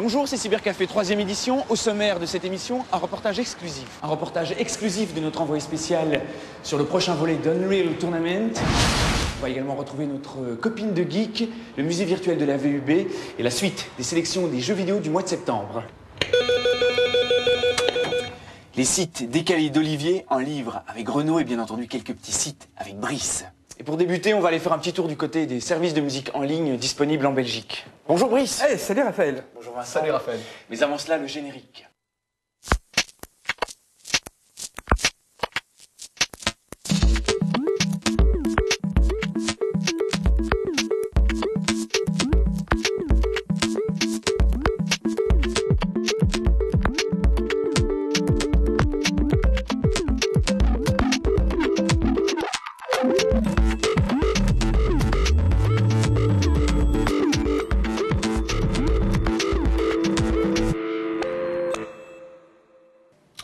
Bonjour, c'est Cybercafé, 3e édition. Au sommaire de cette émission, un reportage exclusif. Un reportage exclusif de notre envoyé spécial sur le prochain volet d'Unreal Tournament. On va également retrouver notre copine de geek, le musée virtuel de la VUB et la suite des sélections des jeux vidéo du mois de septembre. Les sites décalés d'Olivier, un livre avec Renaud et bien entendu quelques petits sites avec Brice. Et pour débuter, on va aller faire un petit tour du côté des services de musique en ligne disponibles en Belgique. Bonjour Brice. Hey, salut Raphaël. Bonjour Vincent. Salut Raphaël. Mais avant cela, le générique.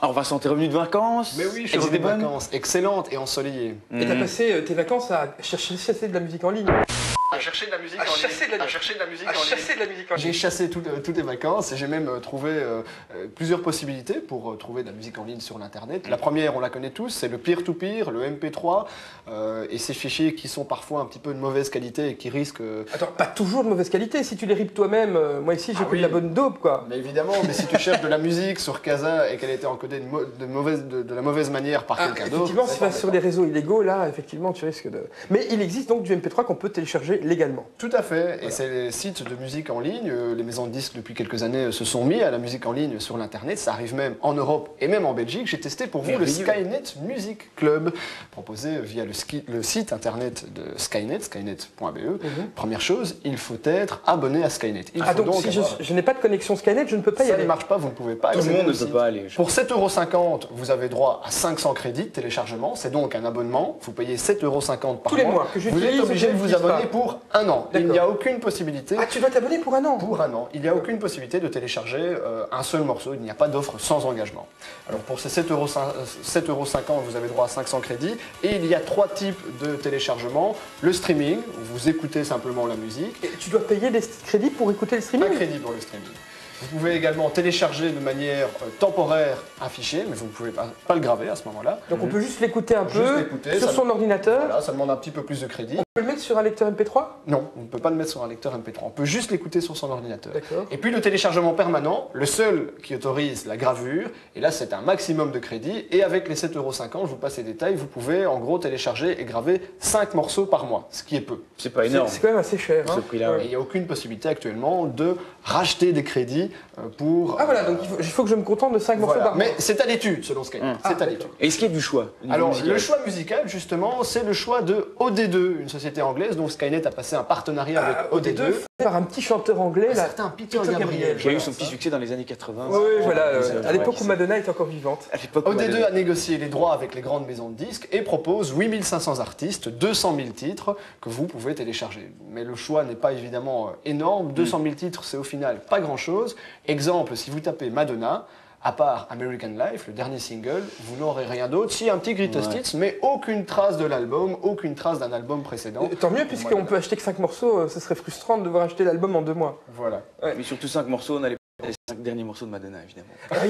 Alors Vincent, t'es revenu de vacances? Mais oui, je suis revenu de vacances, excellentes et ensoleillées. Et t'as passé tes vacances à chercher de la musique en ligne? À chercher de la musique en ligne. J'ai chassé toutes les vacances et j'ai même trouvé plusieurs possibilités pour trouver de la musique en ligne sur l'internet. La première, on la connaît tous, c'est le peer-to-peer, le MP3 et ces fichiers qui sont parfois un petit peu de mauvaise qualité et qui risquent... Attends, pas toujours de mauvaise qualité, si tu les ripes toi-même, moi ici j'ai pris de la bonne dope quoi. Mais évidemment, mais si tu cherches de la musique sur Casa et qu'elle a été encodée de la mauvaise manière par quelqu'un d'autre... Effectivement, si tu vas sur des réseaux illégaux, là, effectivement, tu risques de... Mais il existe donc du MP3 qu'on peut télécharger légalement. Tout à fait, et c'est les sites de musique en ligne, les maisons de disques depuis quelques années se sont mis à la musique en ligne sur l'internet, ça arrive même en Europe et même en Belgique. J'ai testé pour vous le Skynet Music Club, proposé via le site internet de Skynet, skynet.be. Première chose, il faut être abonné à Skynet. Donc si je n'ai pas de connexion Skynet, je ne peux pas y aller. Ça ne marche pas, vous ne pouvez pas. Tout le monde ne peut pas aller. Pour 7,50 €, vous avez droit à 500 crédits de téléchargement, c'est donc un abonnement, vous payez 7,50 € par mois. Tous les mois que vous êtes obligé de vous abonner pour un an. Il n'y a aucune possibilité... Ah, tu dois t'abonner pour un an? Pour un an. Il n'y a aucune possibilité de télécharger un seul morceau. Il n'y a pas d'offre sans engagement. Alors pour ces 7,50 €, vous avez droit à 500 crédits. Et il y a 3 types de téléchargement. Le streaming, où vous écoutez simplement la musique. Et tu dois payer des crédits pour écouter le streaming? Pas de crédit pour le streaming. Vous pouvez également télécharger de manière temporaire un fichier, mais vous ne pouvez pas le graver à ce moment-là. Donc on peut juste l'écouter un peu sur son ordinateur. Voilà, ça demande un petit peu plus de crédit. On peut le mettre sur un lecteur MP3? Non, on ne peut pas le mettre sur un lecteur MP3. On peut juste l'écouter sur son ordinateur. D'accord. Et puis le téléchargement permanent, le seul qui autorise la gravure, et là c'est un maximum de crédit, et avec les 7,50 €, je vous passe les détails, vous pouvez en gros télécharger et graver 5 morceaux par mois, ce qui est peu. C'est pas énorme. C'est quand même assez cher. Ce prix-là. Et il n'y a aucune possibilité actuellement de racheter des crédits pour... Ah voilà, donc il faut que je me contente de 5 morceaux par mois. Mais c'est à l'étude selon Skynet, c'est à l'étude. Est-ce qu'il y a du choix? Alors le choix musical justement, c'est le choix de OD2, une société anglaise, donc Skynet a passé un partenariat avec OD2. Par un petit chanteur anglais, Un certain Peter Gabriel. Qui a eu son petit succès dans les années 80. Oui, voilà, à l'époque où Madonna était encore vivante. OD2 a négocié les droits avec les grandes maisons de disques et propose 8500 artistes, 200 000 titres que vous pouvez téléccharger. Mais le choix n'est pas évidemment énorme, 200 000 titres c'est au final pas grand chose. Exemple, si vous tapez Madonna, à part American Life, le dernier single, vous n'aurez rien d'autre. Si, un petit Greatest Hits, mais aucune trace de l'album, aucune trace d'un album précédent. Tant mieux, puisqu'on peut acheter que 5 morceaux, ce serait frustrant de devoir acheter l'album en 2 mois. Voilà. Mais surtout 5 morceaux, on a les 5 derniers morceaux de Madonna, évidemment.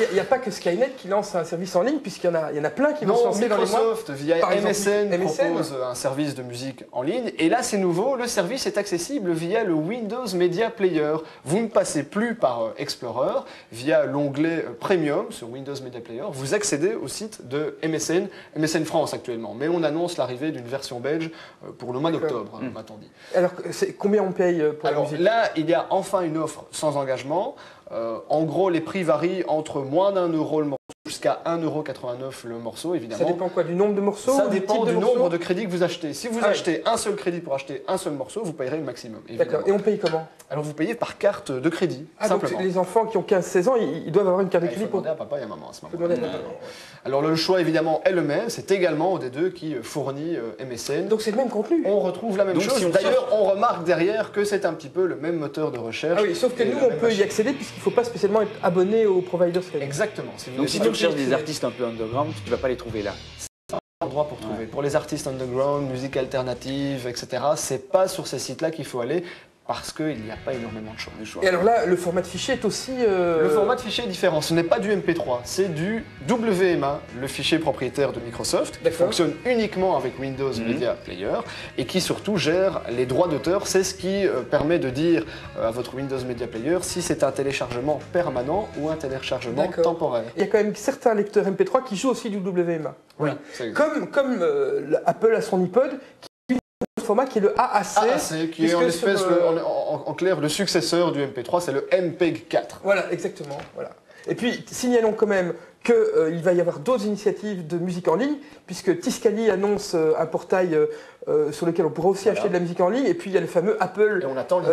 Il n'y a pas que Skynet qui lance un service en ligne, puisqu'il y en a plein qui vont se lancer dans les mois. Microsoft, via MSN, propose un service de musique en ligne. Et là, c'est nouveau, le service est accessible via le Windows Media Player. Vous ne passez plus par Explorer, via l'onglet Premium sur Windows Media Player. Vous accédez au site de MSN France actuellement. Mais on annonce l'arrivée d'une version belge pour le mois d'octobre, m'a-t-on dit. Alors, combien on paye pour la musique? Là, il y a enfin une offre sans engagement. En gros, les prix varient entre moins d'1 € le morceau jusqu'à 1,89 € le morceau, évidemment. Ça dépend quoi? Du nombre de morceaux? Ça dépend du nombre de crédits que vous achetez. Si vous achetez un seul crédit pour acheter un seul morceau, vous payerez le maximum. D'accord. Et on paye comment? Alors vous payez par carte de crédit, simplement. Donc les enfants qui ont 15-16 ans, ils doivent avoir une carte de crédit pour... Il faut demander à papa et à maman à ce moment-là. Alors le choix, évidemment, est le même. C'est également OD2 qui fournit MSN. Donc c'est le même contenu. On retrouve la même chose. D'ailleurs, on remarque derrière que c'est un petit peu le même moteur de recherche. Ah oui, sauf que nous, on peut y accéder puisqu'il ne faut pas spécialement être abonné au provider Skynet. Exactement. Donc si tu recherches des artistes un peu underground, tu ne vas pas les trouver là. Endroit pour trouver. Pour les artistes underground, musique alternative, etc., c'est pas sur ces sites-là qu'il faut aller. parce qu'il n'y a pas énormément de choix. Et alors là, le format de fichier est aussi... Le format de fichier est différent, ce n'est pas du MP3, c'est du WMA, le fichier propriétaire de Microsoft, qui fonctionne uniquement avec Windows Media Player et qui surtout gère les droits d'auteur. C'est ce qui permet de dire à votre Windows Media Player si c'est un téléchargement permanent ou un téléchargement temporaire. Il y a quand même certains lecteurs MP3 qui jouent aussi du WMA. Oui, comme Apple a son iPod, format qui est le AAC. AAC, qui est en espèce, en clair, le successeur du MP3, c'est le MPEG-4. Voilà, exactement. Voilà. Et puis, signalons quand même qu'il va y avoir d'autres initiatives de musique en ligne, puisque Tiscali annonce un portail sur lequel on pourra aussi acheter de la musique en ligne, et puis il y a le fameux Apple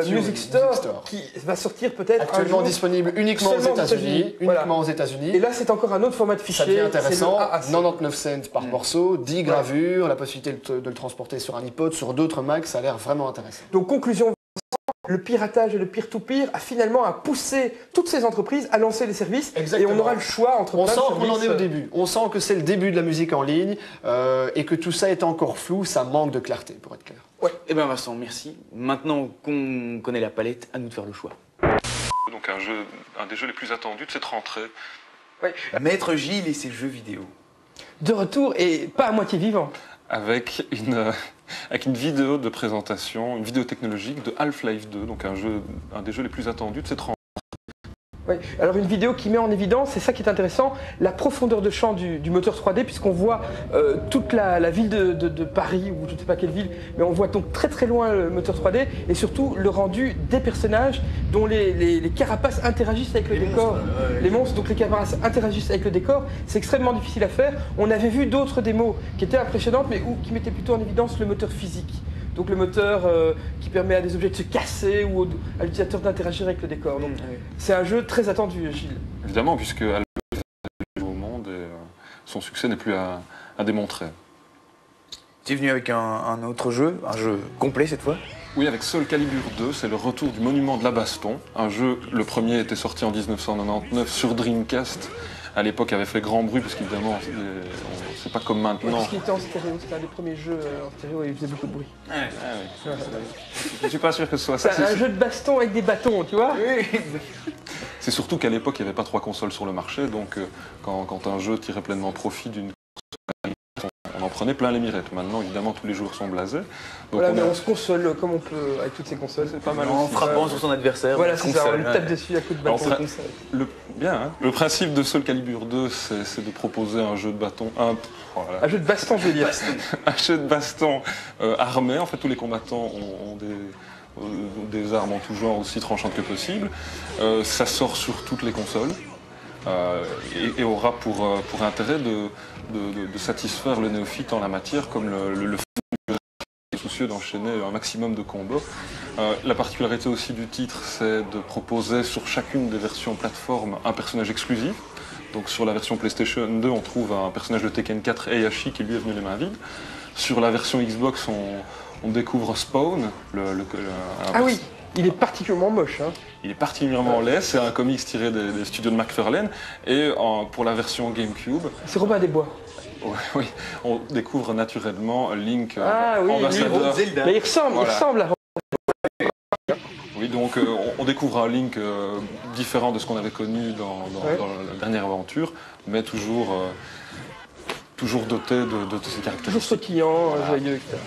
Music Store qui va sortir peut-être actuellement disponible uniquement aux États-Unis. Et là, c'est encore un autre format de fichier. Ça devient intéressant, 99 cents par morceau, 10 gravures, la possibilité de le transporter sur un iPod, sur d'autres Macs, ça a l'air vraiment intéressant. Donc, conclusion. Le piratage et le peer-to-peer a finalement poussé toutes ces entreprises à lancer les services. Exactement. Et on aura le choix entre plein de services. On sent qu'on en est au début. On sent que c'est le début de la musique en ligne et que tout ça est encore flou, ça manque de clarté, pour être clair. Ouais. Eh bien Vincent, merci. Maintenant qu'on connaît la palette, à nous de faire le choix. Donc un des jeux les plus attendus de cette rentrée. Oui. Maître Gilles et ses jeux vidéo. De retour et pas à moitié vivant. Avec une vidéo de présentation, une vidéo technologique de Half-Life 2, donc un des jeux les plus attendus de cette rentrée. Oui. Alors une vidéo qui met en évidence, c'est ça qui est intéressant, la profondeur de champ du moteur 3D, puisqu'on voit toute la ville de Paris, ou je ne sais pas quelle ville, mais on voit donc très très loin le moteur 3D, et surtout le rendu des personnages dont les carapaces interagissent avec le décor. Les monstres, donc les carapaces interagissent avec le décor, c'est extrêmement difficile à faire. On avait vu d'autres démos qui étaient impressionnantes, mais qui mettaient plutôt en évidence le moteur physique. Donc le moteur qui permet à des objets de se casser ou à l'utilisateur d'interagir avec le décor. Donc c'est un jeu très attendu, Gilles. Évidemment, puisque Half-Life est au monde et son succès n'est plus à démontrer. Tu es venu avec un autre jeu, un jeu complet cette fois? Oui, avec Soul Calibur 2, c'est le retour du monument de la baston. Un jeu, le premier était sorti en 1999 sur Dreamcast. À l'époque, avait fait grand bruit, parce qu'évidemment, c'est pas comme maintenant. Parce qu'il était en stéréo, c'était un des premiers jeux en stéréo et il faisait beaucoup de bruit. Je suis pas sûr que ce soit ça. C'est un jeu de baston avec des bâtons, tu vois. Oui. C'est surtout qu'à l'époque, il n'y avait pas 3 consoles sur le marché, donc quand un jeu tirait pleinement profit d'une console, on en prenait plein les mirettes. Maintenant, évidemment, tous les joueurs sont blasés. Donc voilà, mais on se console comme on peut avec toutes ces consoles. C'est pas mal en frappant sur son adversaire. Voilà, c'est ça, on lui tape dessus à coups de bâton. Bien, hein. Le principe de Soul Calibur 2, c'est de proposer un jeu de bâton. Un jeu de baston, je veux dire. Un jeu de baston armé. En fait, tous les combattants ont des armes en tout genre aussi tranchantes que possible. Ça sort sur toutes les consoles. Et aura pour intérêt de satisfaire le néophyte en la matière, comme le est soucieux d'enchaîner un maximum de combos. La particularité aussi du titre, c'est de proposer sur chacune des versions plateforme un personnage exclusif. Donc sur la version PlayStation 2, on trouve un personnage de Tekken 4, Heihachi, qui lui est venu les mains vides. Sur la version Xbox, on découvre Spawn, oui. Il est particulièrement moche. Hein. Il est particulièrement laid, c'est un comics tiré des studios de McFarlane. Et pour la version GameCube... C'est Robin des Bois. Oui, on découvre naturellement Link, ambassadeur. Mais il ressemble à Robin. Oui, donc on découvre un Link différent de ce qu'on avait connu dans la dernière aventure, mais toujours doté de ses caractéristiques. Toujours sautillant, joyeux, etc.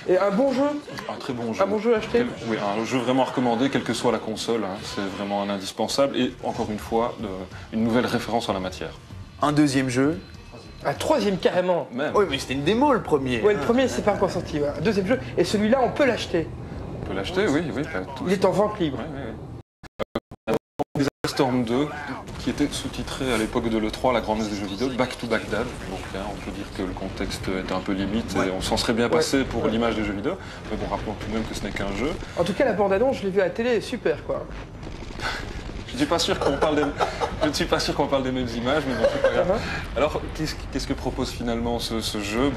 Et un bon jeu? Un très bon jeu. Un bon jeu acheté? Oui, un jeu vraiment recommandé, quelle que soit la console. Hein, c'est vraiment un indispensable. Et encore une fois, une nouvelle référence en la matière. Un deuxième jeu? Un troisième carrément. Même. Oui, mais c'était une démo le premier. Oui, le premier, c'est pas encore sorti. Ouais. Un deuxième jeu. Et celui-là, on peut l'acheter. On peut l'acheter, oui. Il est en vente libre. Storm 2, qui était sous-titré à l'époque de l'E3, la grande messe des jeux vidéo, Back to Baghdad. Donc là, on peut dire que le contexte était un peu limite et on s'en serait bien passé pour l'image des jeux vidéo. Mais bon, rappelons tout de même que ce n'est qu'un jeu. En tout cas, la bande-annonce, je l'ai vue à la télé, super quoi. Je ne suis pas sûr qu'on parle des mêmes images, mais bon, c'est pas grave. Alors, qu'est-ce que propose finalement ce jeu?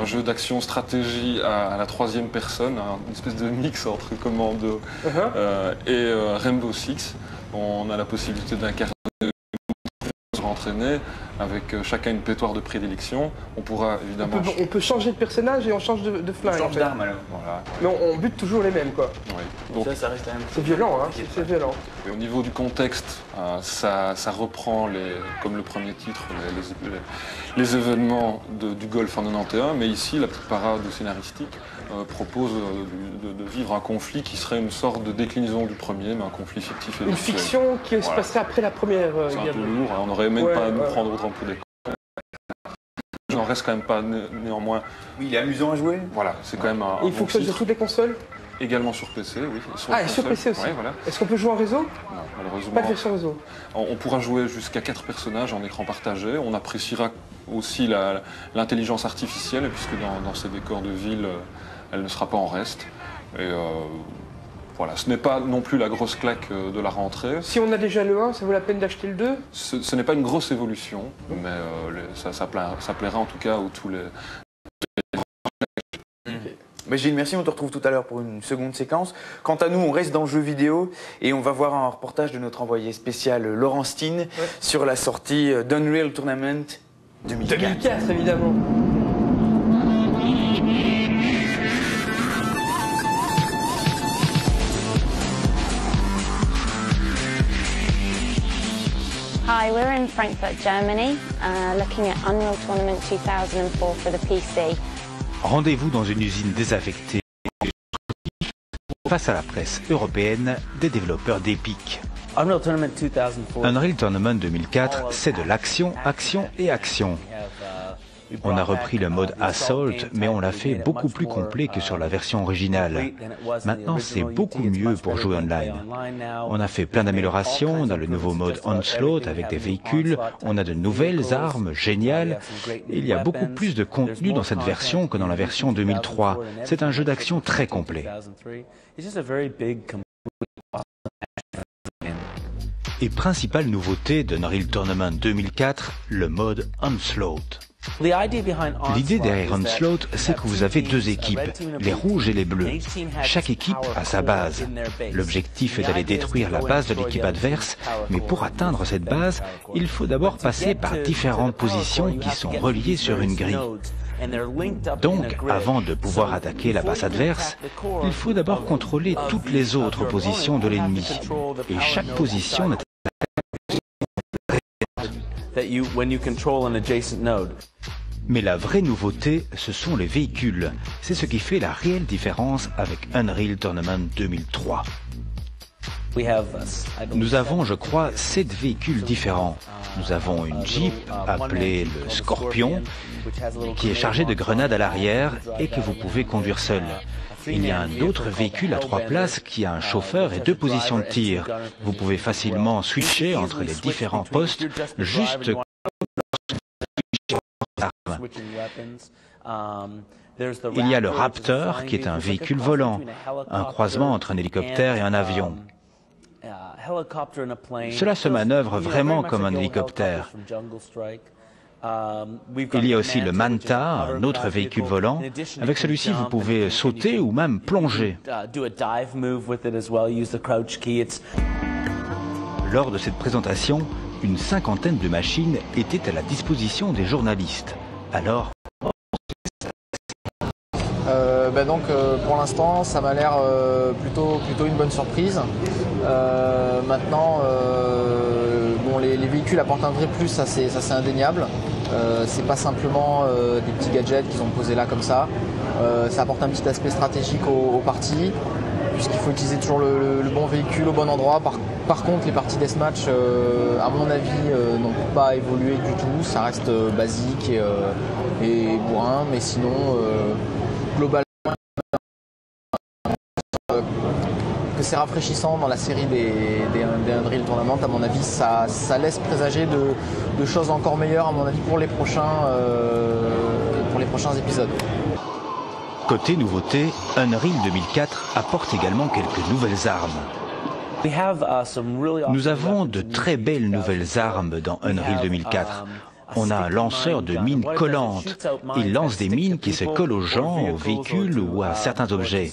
Un jeu d'action-stratégie à la 3e personne, une espèce de mix entre Commando et Rainbow Six. On a la possibilité d'incarner sera entraîné, avec chacun une pétoire de prédilection. On pourra évidemment... On peut changer de personnage et on change de flingue. On change d'arme alors. Voilà. Mais on bute toujours les mêmes, quoi. Oui. Donc, Ça reste quand même... C'est violent, hein. C'est violent. et au niveau du contexte, ça reprend, comme le premier titre, les événements du Golfe en 91, mais ici, la petite parade scénaristique propose de vivre un conflit qui serait une sorte de déclinaison du premier, mais un conflit fictif et Une virtuel. fiction qui se passerait après la première C'est un guerre. peu lourd, hein, on n'aurait même Ouais, pas à nous ouais. prendre autant pour des cons. Il n'en reste quand même pas néanmoins. Oui, il est amusant à jouer. Voilà, c'est quand même un Et il bon fonctionne sur titre. toutes les consoles. Également sur PC, oui. Ah, et sur PC aussi. Ouais, voilà. Est-ce qu'on peut jouer en réseau? Non, malheureusement. Pas de version réseau. On pourra jouer jusqu'à 4 personnages en écran partagé. On appréciera aussi l'intelligence artificielle, puisque dans ces décors de ville, elle ne sera pas en reste. Et voilà, ce n'est pas non plus la grosse claque de la rentrée. Si on a déjà le 1, ça vaut la peine d'acheter le 2? Ce n'est pas une grosse évolution, mais ça plaira en tout cas à tous les... Mais Gilles, merci, on te retrouve tout à l'heure pour une seconde séquence. Quant à nous, on reste dans le jeu vidéo et on va voir un reportage de notre envoyé spécial Laurent Steen sur la sortie d'Unreal Tournament 2004. 2004, évidemment. Hi, we're in Frankfurt, Germany, looking at Unreal Tournament 2004 for the PC. Rendez-vous dans une usine désaffectée face à la presse européenne des développeurs d'Epic. Unreal Tournament 2004. Unreal Tournament 2004, c'est de l'action, action et action. On a repris le mode Assault, mais on l'a fait beaucoup plus complet que sur la version originale. Maintenant, c'est beaucoup mieux pour jouer online. On a fait plein d'améliorations, on a le nouveau mode Onslaught avec des véhicules, on a de nouvelles armes géniales. Il y a beaucoup plus de contenu dans cette version que dans la version 2003. C'est un jeu d'action très complet. Et principale nouveauté d'Unreal Tournament 2004, le mode Onslaught. L'idée derrière Onslaught, c'est que vous avez deux équipes, les rouges et les bleus. Chaque équipe a sa base. L'objectif est d'aller détruire la base de l'équipe adverse, mais pour atteindre cette base, il faut d'abord passer par différentes positions qui sont reliées sur une grille. Donc, avant de pouvoir attaquer la base adverse, il faut d'abord contrôler toutes les autres positions de l'ennemi. Et chaque position n'est Mais la vraie nouveauté, ce sont les véhicules. C'est ce qui fait la réelle différence avec Unreal Tournament 2003. Nous avons, je crois, 7 véhicules différents. Nous avons une Jeep appelée le Scorpion, qui est chargée de grenades à l'arrière et que vous pouvez conduire seul. Il y a un autre véhicule à 3 places qui a un chauffeur et 2 positions de tir. Vous pouvez facilement switcher entre les différents postes, juste il y a le Raptor qui est un véhicule volant, un croisement entre un hélicoptère et un avion. Cela se manœuvre vraiment comme un hélicoptère. Il y a aussi le Manta, un autre véhicule volant. Avec celui-ci, vous pouvez sauter ou même plonger. Lors de cette présentation, une cinquantaine de machines étaient à la disposition des journalistes. Alors, pour l'instant, ça m'a l'air plutôt une bonne surprise. Maintenant, les véhicules apportent un vrai plus, ça c'est indéniable. C'est pas simplement des petits gadgets qu'ils ont posés là comme ça. Ça apporte un petit aspect stratégique aux parties, puisqu'il faut utiliser toujours le bon véhicule au bon endroit. Par contre, les parties deathmatch, à mon avis, n'ont pas évolué du tout. Ça reste basique et bourrin, mais sinon, globalement, que c'est rafraîchissant dans la série des Unreal Tournament. À mon avis, ça laisse présager de choses encore meilleures, à mon avis, pour les prochains épisodes. côté nouveauté, Unreal 2004 apporte également quelques nouvelles armes. Nous avons de très belles nouvelles armes dans Unreal 2004. On a un lanceur de mines collantes. Il lance des mines qui se collent aux gens, aux véhicules ou à certains objets.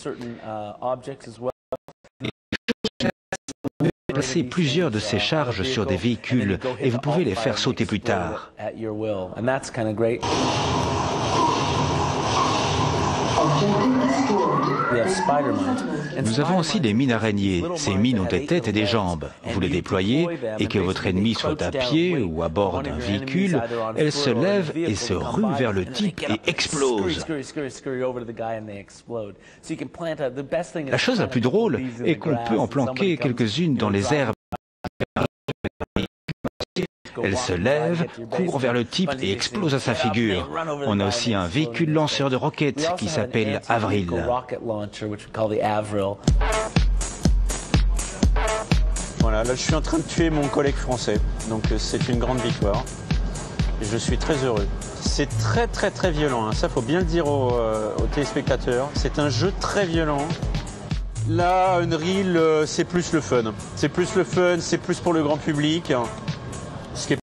placer plusieurs de ces charges sur des véhicules et vous pouvez les faire sauter plus tard. Nous avons aussi des mines araignées. Ces mines ont des têtes et des jambes. Vous les déployez et que votre ennemi soit à pied ou à bord d'un véhicule, elles se lèvent et se ruent vers le type et explosent. La chose la plus drôle est qu'on peut en planquer quelques-unes dans les herbes. Elle se lève, court vers le type et explose à sa figure. On a aussi un véhicule lanceur de roquettes qui s'appelle Avril. Voilà, là je suis en train de tuer mon collègue français, donc c'est une grande victoire. Et je suis très heureux. C'est très violent, hein. Ça faut bien le dire aux téléspectateurs. C'est un jeu très violent. Là, Unreal, c'est plus le fun. C'est plus le fun, c'est plus pour le grand public. Ce qui est...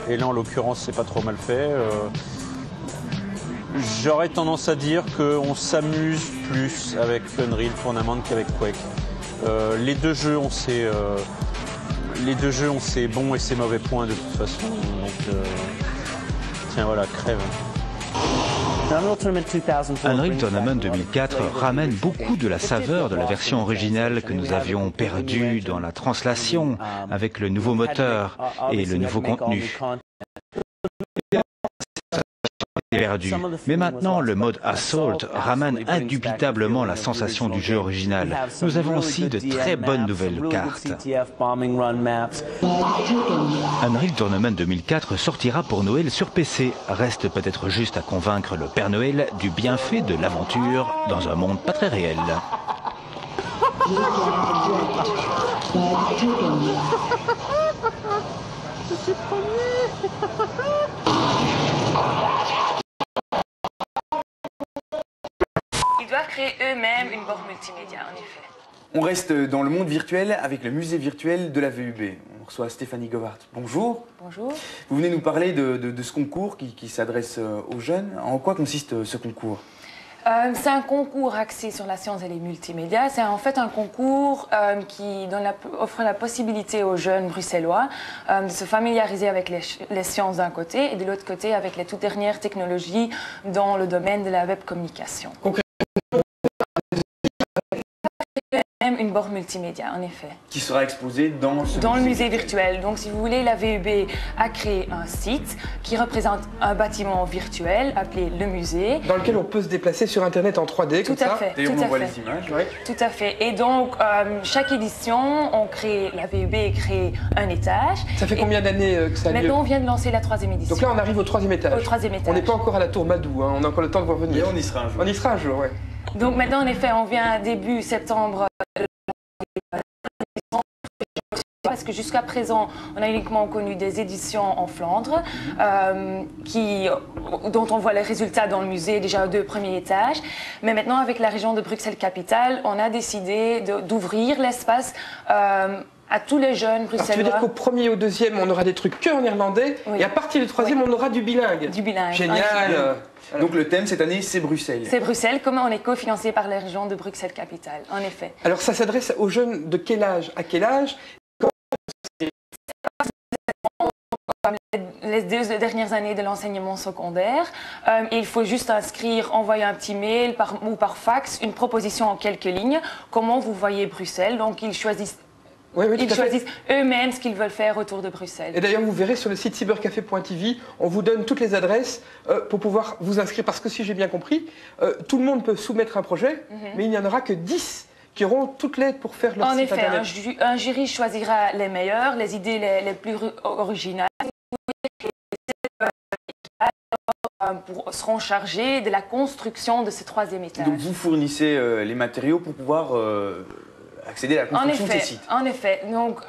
Et là, en l'occurrence, c'est pas trop mal fait. J'aurais tendance à dire qu'on s'amuse plus avec Unreal Tournament qu'avec Quake. Les deux jeux ont ses bons et ses mauvais points de toute façon. Donc, tiens, voilà, crève. Unreal Tournament 2004 ramène beaucoup de la saveur de la version originale que nous avions perdue dans la translation avec le nouveau moteur et le nouveau contenu. Perdu. Mais maintenant, le mode Assault ramène indubitablement la sensation du jeu original. Nous avons aussi de très bonnes nouvelles cartes. Unreal Tournament 2004 sortira pour Noël sur PC. Reste peut-être juste à convaincre le Père Noël du bienfait de l'aventure dans un monde pas très réel. Ils doivent créer eux-mêmes une borne multimédia, en effet. On reste dans le monde virtuel avec le musée virtuel de la VUB. On reçoit Stéphanie Govart. Bonjour. Bonjour. Vous venez nous parler de ce concours qui s'adresse aux jeunes. En quoi consiste ce concours ? C'est un concours axé sur la science et les multimédias. C'est en fait un concours qui offre la possibilité aux jeunes bruxellois de se familiariser avec les sciences d'un côté et de l'autre côté avec les toutes dernières technologies dans le domaine de la web communication. Une borne multimédia, en effet. Qui sera exposée dans le musée virtuel. Donc, si vous voulez, la VUB a créé un site qui représente un bâtiment virtuel appelé le musée. Dans lequel on peut se déplacer sur Internet en 3D, tout à fait. Et on voit les images. Ouais. Tout à fait. Et donc, chaque édition, la VUB crée un étage. Ça fait combien d'années que ça a lieu ? Maintenant, on vient de lancer la 3e édition. Donc là, on arrive au 3e étage. Au 3e étage. On n'est pas encore à la tour Madou, hein. On a encore le temps de voir venir. Et on y sera un jour. On y sera un jour, ouais. Donc maintenant, en effet, on vient début septembre. Parce que jusqu'à présent, on a uniquement connu des éditions en Flandre, dont on voit les résultats dans le musée, déjà aux 2 premiers étages. Mais maintenant, avec la région de Bruxelles-Capitale, on a décidé d'ouvrir l'espace à tous les jeunes bruxellois. Alors, tu veux dire qu'au 1er et au 2e, on aura des trucs que en irlandais, oui. Et à partir du 3e, on aura du bilingue. Du bilingue. Génial. Donc le thème cette année, c'est Bruxelles. C'est Bruxelles, comme on est cofinancé par la région de Bruxelles-Capitale, en effet. Alors ça s'adresse aux jeunes de quel âge à quel âge? Les 2 dernières années de l'enseignement secondaire, il faut juste inscrire, envoyer un petit mail ou par fax, une proposition en quelques lignes, comment vous voyez Bruxelles. Donc ils choisissent eux-mêmes ce qu'ils veulent faire autour de Bruxelles. Et d'ailleurs, vous verrez sur le site cybercafé.tv, on vous donne toutes les adresses pour pouvoir vous inscrire. Parce que si j'ai bien compris, tout le monde peut soumettre un projet, mais il n'y en aura que 10 qui auront toute l'aide pour faire leur site internet. En effet, un jury choisira les meilleurs, les idées les plus originales. Seront chargés de la construction de ce 3e étage. Donc vous fournissez les matériaux pour pouvoir accéder à la construction de ces sites. En effet. Donc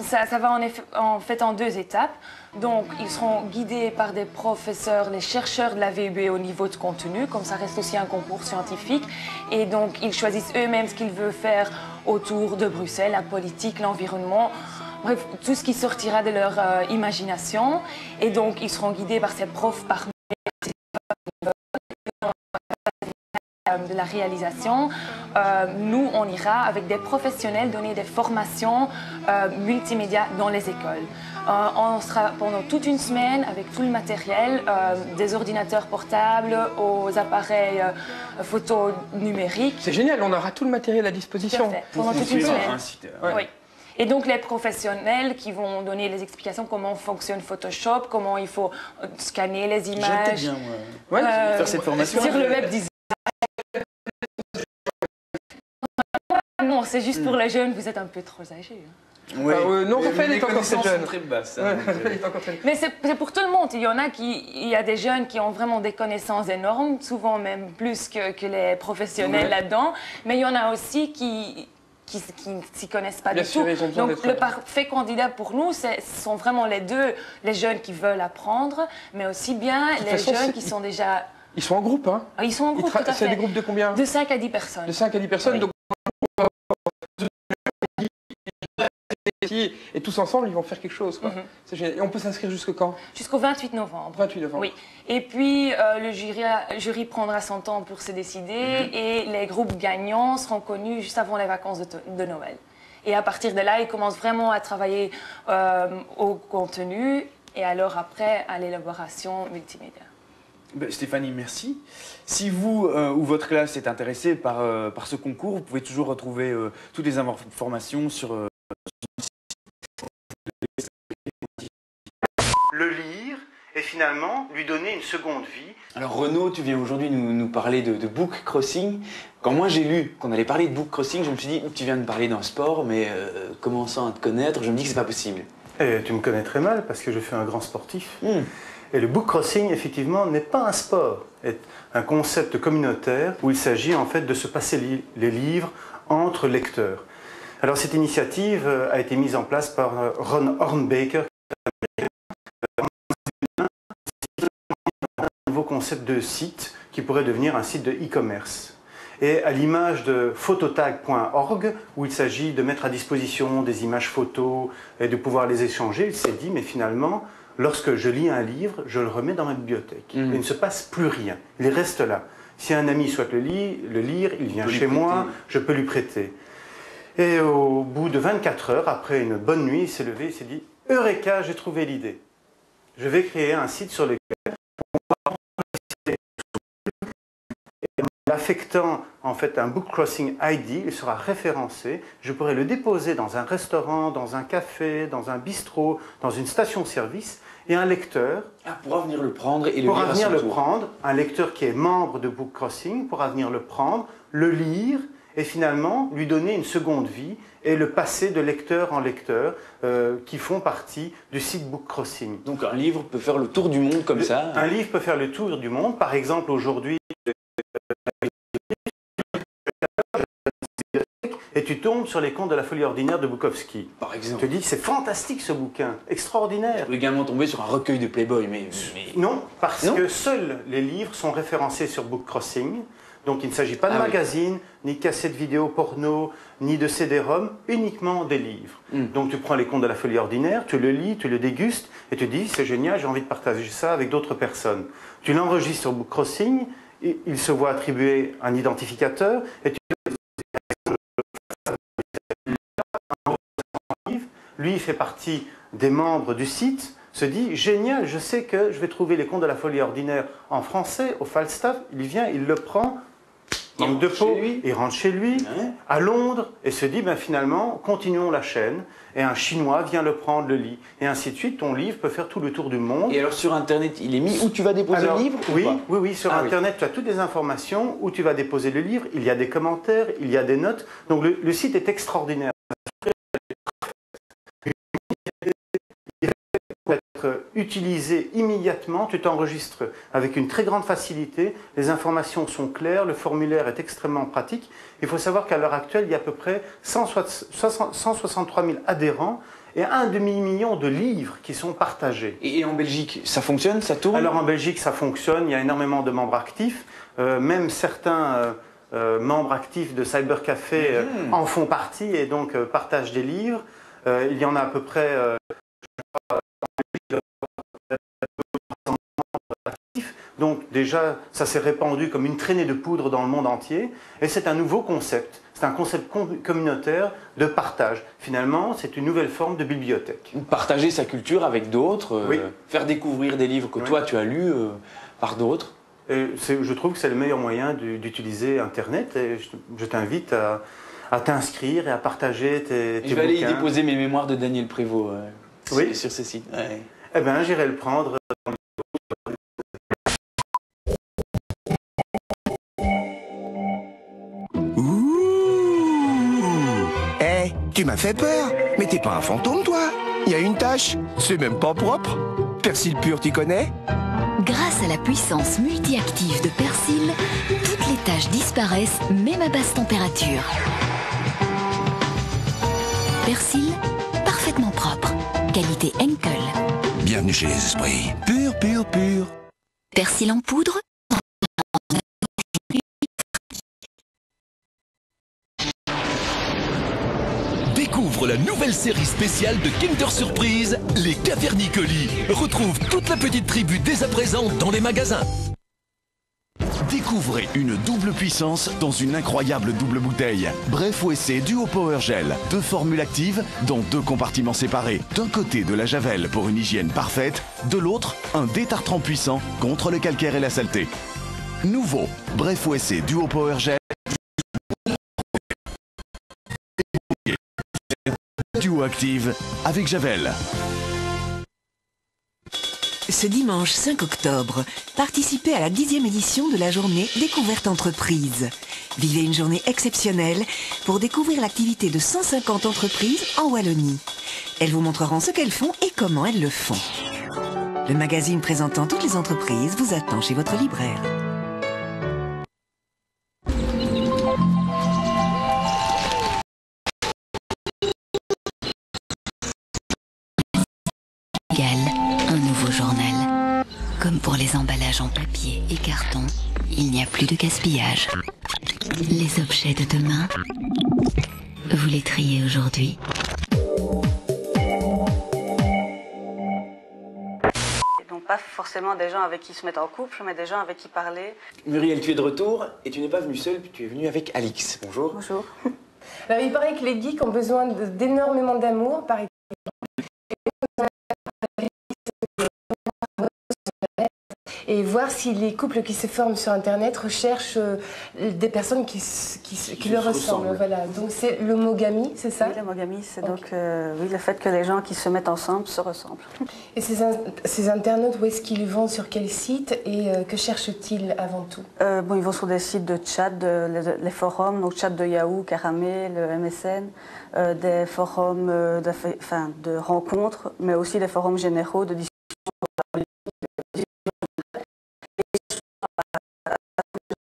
ça va en fait en 2 étapes. Donc ils seront guidés par des professeurs, les chercheurs de la VUB au niveau de contenu, comme ça reste aussi un concours scientifique. Et donc ils choisissent eux-mêmes ce qu'ils veulent faire autour de Bruxelles, la politique, l'environnement. Bref, tout ce qui sortira de leur imagination. Et donc ils seront guidés par ces profs par de la réalisation. nous, on ira avec des professionnels donner des formations multimédia dans les écoles. On sera pendant toute une semaine avec tout le matériel, des ordinateurs portables aux appareils photo numériques. C'est génial, on aura tout le matériel à disposition. Pendant toute une semaine. Un site. Oui. Et donc les professionnels qui vont donner les explications comment fonctionne Photoshop, comment il faut scanner les images. J'étais bien, moi. Faire cette formation. Sur le web design. Non, c'est juste pour les jeunes, vous êtes un peu trop âgés. Ouais. Non, Raphaël est encore très jeune. Très basse, Mais c'est pour tout le monde. Il y a des jeunes qui ont vraiment des connaissances énormes, souvent même plus que les professionnels là-dedans. Mais il y en a aussi qui s'y connaissent pas du tout. Donc le parfait candidat pour nous, ce sont vraiment les deux, les jeunes qui veulent apprendre, mais aussi bien les jeunes qui sont déjà... Ils sont en groupe, hein? Ils sont en groupe, tout à fait. C'est des groupes de combien? De 5 à 10 personnes. De 5 à 10 personnes, oui. Donc... Et tous ensemble, ils vont faire quelque chose. C'est génial. Et on peut s'inscrire jusqu'au quand? Jusqu'au 28 novembre. 28 novembre. Oui. Et puis, le jury prendra son temps pour se décider et les groupes gagnants seront connus juste avant les vacances de Noël. Et à partir de là, ils commencent vraiment à travailler au contenu et alors après à l'élaboration multimédia. Stéphanie, merci. Si vous ou votre classe est intéressé par ce concours, vous pouvez toujours retrouver toutes les informations sur... le lire et finalement lui donner une seconde vie. Alors Renaud, tu viens aujourd'hui nous parler de book crossing. Quand moi j'ai lu qu'on allait parler de book crossing, je me suis dit, tu viens de parler d'un sport, mais commençant à te connaître, je me dis que c'est pas possible. Et tu me connais très mal parce que je suis un grand sportif. Et le book crossing, effectivement, n'est pas un sport, c'est un concept communautaire où il s'agit en fait de se passer les livres entre lecteurs. Alors cette initiative a été mise en place par Ron Hornbaker, un nouveau concept de site qui pourrait devenir un site de e-commerce. Et à l'image de phototag.org, où il s'agit de mettre à disposition des images photos et de pouvoir les échanger, il s'est dit, mais finalement, lorsque je lis un livre, je le remets dans ma bibliothèque. Il ne se passe plus rien, il reste là. Si un ami souhaite le lire, il vient chez moi, je peux lui prêter. Et au bout de 24 heures, après une bonne nuit, il s'est levé, il s'est dit « Eureka, j'ai trouvé l'idée. Je vais créer un site sur lequel on va affectant en fait un book crossing ID, il sera référencé. Je pourrai le déposer dans un restaurant, dans un café, dans un bistrot, dans une station-service. Et un lecteur pourra venir le prendre et le lire à son tour. Un lecteur qui est membre de book crossing pourra venir le prendre, le lire et finalement lui donner une seconde vie et le passer de lecteur en lecteur qui font partie du site book crossing. Donc un livre peut faire le tour du monde comme ça? Un livre peut faire le tour du monde. Par exemple, aujourd'hui, et tu tombes sur les contes de la folie ordinaire de Bukowski. Par exemple. Tu te dis, c'est fantastique ce bouquin, extraordinaire. Je peux également tomber sur un recueil de Playboy, mais... Non, parce que seuls les livres sont référencés sur Book Crossing. Donc il ne s'agit pas de magazines, ni de cassettes vidéo porno, ni de CD-ROM, uniquement des livres. Donc tu prends les contes de la folie ordinaire, tu le lis, tu le dégustes, et tu te dis, c'est génial, j'ai envie de partager ça avec d'autres personnes. Tu l'enregistres sur Book Crossing, et il se voit attribuer un identificateur, et tu lui, il fait partie des membres du site, se dit, génial, je sais que je vais trouver les contes de la folie ordinaire en français, au Falstaff, il vient, il le prend, manque de peau, il rentre chez lui, à Londres, et se dit, ben, finalement, continuons la chaîne, et un Chinois vient le prendre, le lit, et ainsi de suite, ton livre peut faire tout le tour du monde. Et alors sur Internet, il est mis où tu vas déposer le livre Oui, sur Internet, tu as toutes les informations, où tu vas déposer le livre, il y a des commentaires, il y a des notes, donc le site est extraordinaire. Utilisé immédiatement, tu t'enregistres avec une très grande facilité, les informations sont claires, le formulaire est extrêmement pratique. Il faut savoir qu'à l'heure actuelle, il y a à peu près 163 000 adhérents et 1,5 million de livres qui sont partagés. Et en Belgique, ça fonctionne, ça tourne? Alors en Belgique, ça fonctionne, il y a énormément de membres actifs, même certains membres actifs de Cybercafé en font partie et donc partagent des livres. Il y en a à peu près... Donc déjà, ça s'est répandu comme une traînée de poudre dans le monde entier. Et c'est un nouveau concept. C'est un concept communautaire de partage. Finalement, c'est une nouvelle forme de bibliothèque. Partager sa culture avec d'autres, oui. Faire découvrir des livres que toi tu as lus par d'autres. Je trouve que c'est le meilleur moyen d'utiliser Internet. Et je t'invite à t'inscrire et à partager tes bouquins. Je vais aller y déposer mes mémoires de Daniel Prévost sur ce site. Ouais. Eh bien, j'irai le prendre. Tu m'as fait peur, mais t'es pas un fantôme, toi. Il y a une tache, c'est même pas propre. Persil pur, tu connais? Grâce à la puissance multi-active de Persil, toutes les taches disparaissent, même à basse température. Persil, parfaitement propre. Qualité Henkel. Bienvenue chez les esprits. Pur, pur, pur. Persil en poudre. Découvre la nouvelle série spéciale de Kinder Surprise, les Cavernicolis. Retrouve toute la petite tribu dès à présent dans les magasins. Découvrez une double puissance dans une incroyable double bouteille. Bref OSC Duo Power Gel. 2 formules actives dans 2 compartiments séparés. D'un côté de la javel pour une hygiène parfaite, de l'autre un détartrant puissant contre le calcaire et la saleté. Nouveau Bref OSC Duo Power Gel. Duo Active avec javel. Ce dimanche 5 octobre, participez à la 10e édition de la journée Découverte Entreprise. Vivez une journée exceptionnelle pour découvrir l'activité de 150 entreprises en Wallonie. Elles vous montreront ce qu'elles font et comment elles le font. Le magazine présentant toutes les entreprises vous attend chez votre libraire. Un nouveau journal. Comme pour les emballages en papier et carton, il n'y a plus de gaspillage. Les objets de demain, vous les triez aujourd'hui. Donc pas forcément des gens avec qui se mettre en couple, mais des gens avec qui parler. Muriel, tu es de retour et tu n'es pas venue seule, tu es venue avec Alix. Bonjour. Bonjour. Alors, il paraît que les geeks ont besoin d'énormément d'amour, par exemple. Et voir si les couples qui se forment sur Internet recherchent des personnes qui leur ressemblent. Voilà. Donc c'est l'homogamie, c'est ça? Oui, l'homogamie, c'est donc oui, le fait que les gens qui se mettent ensemble se ressemblent. Et ces internautes, où est-ce qu'ils vont, sur quel site et que cherchent-ils avant tout? Bon, ils vont sur des sites de chat, les forums, donc chat de Yahoo, Caramel, MSN, des forums de rencontres, mais aussi des forums généraux de discussion.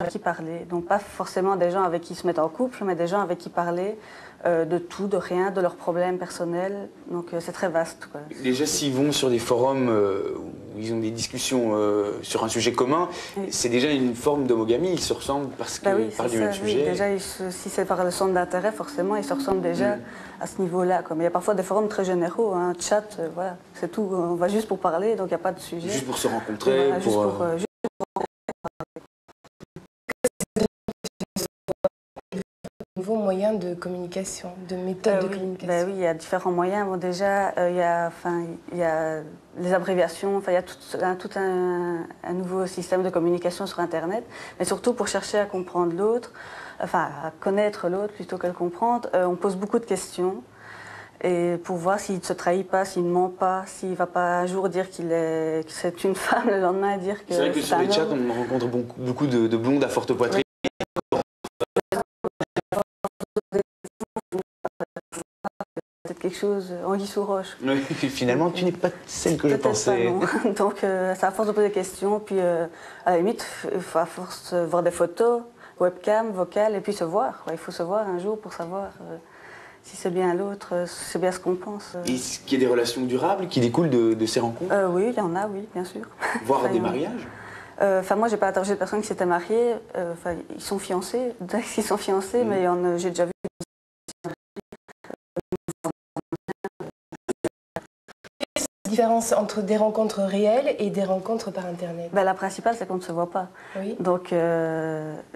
Qui parler. Donc pas forcément des gens avec qui se mettre en couple, mais des gens avec qui parler de tout, de rien, de leurs problèmes personnels. Donc c'est très vaste, quoi. Déjà, s'ils vont sur des forums où ils ont des discussions sur un sujet commun, oui, c'est déjà une forme d'homogamie. Ils se ressemblent parce qu'ils parlent du même sujet. Oui, déjà, si c'est par le centre d'intérêt, forcément, ils se ressemblent déjà à ce niveau-là. Mais il y a parfois des forums très généraux, hein, chat, voilà, c'est tout. On va juste pour parler, donc il n'y a pas de sujet. Juste pour se rencontrer. Voilà, juste pour nouveaux moyens de communication, de méthodes de communication. Oui, il y a différents moyens. Bon, déjà, il y a les abréviations, il y a tout un nouveau système de communication sur Internet, mais surtout pour chercher à comprendre l'autre, enfin à connaître l'autre plutôt que le comprendre. On pose beaucoup de questions. Et pour voir s'il ne se trahit pas, s'il ne ment pas, s'il ne va pas un jour dire que c'est une femme, le lendemain dire que c'est vrai que sur les chats, on rencontre beaucoup de blondes à forte poitrine. Peut-être quelque chose, anguille sous roche. Oui, finalement, tu n'es pas celle que je pensais. Pas, non. Donc, c'est à force de poser des questions, puis à la limite, il faut à force de voir des photos, webcam, vocales, et puis se voir. Il faut se voir un jour pour savoir si c'est bien l'autre, si c'est bien ce qu'on pense. Est-ce qu'il y a des relations durables qui découlent de ces rencontres? Oui, il y en a, oui, bien sûr. Voire des mariages? Moi, j'ai pas interrogé de personnes qui s'étaient mariées. Ils sont fiancés, ils sont fiancés, mais j'ai déjà vu. différence entre des rencontres réelles et des rencontres par Internet? La principale, c'est qu'on ne se voit pas. Oui. Donc,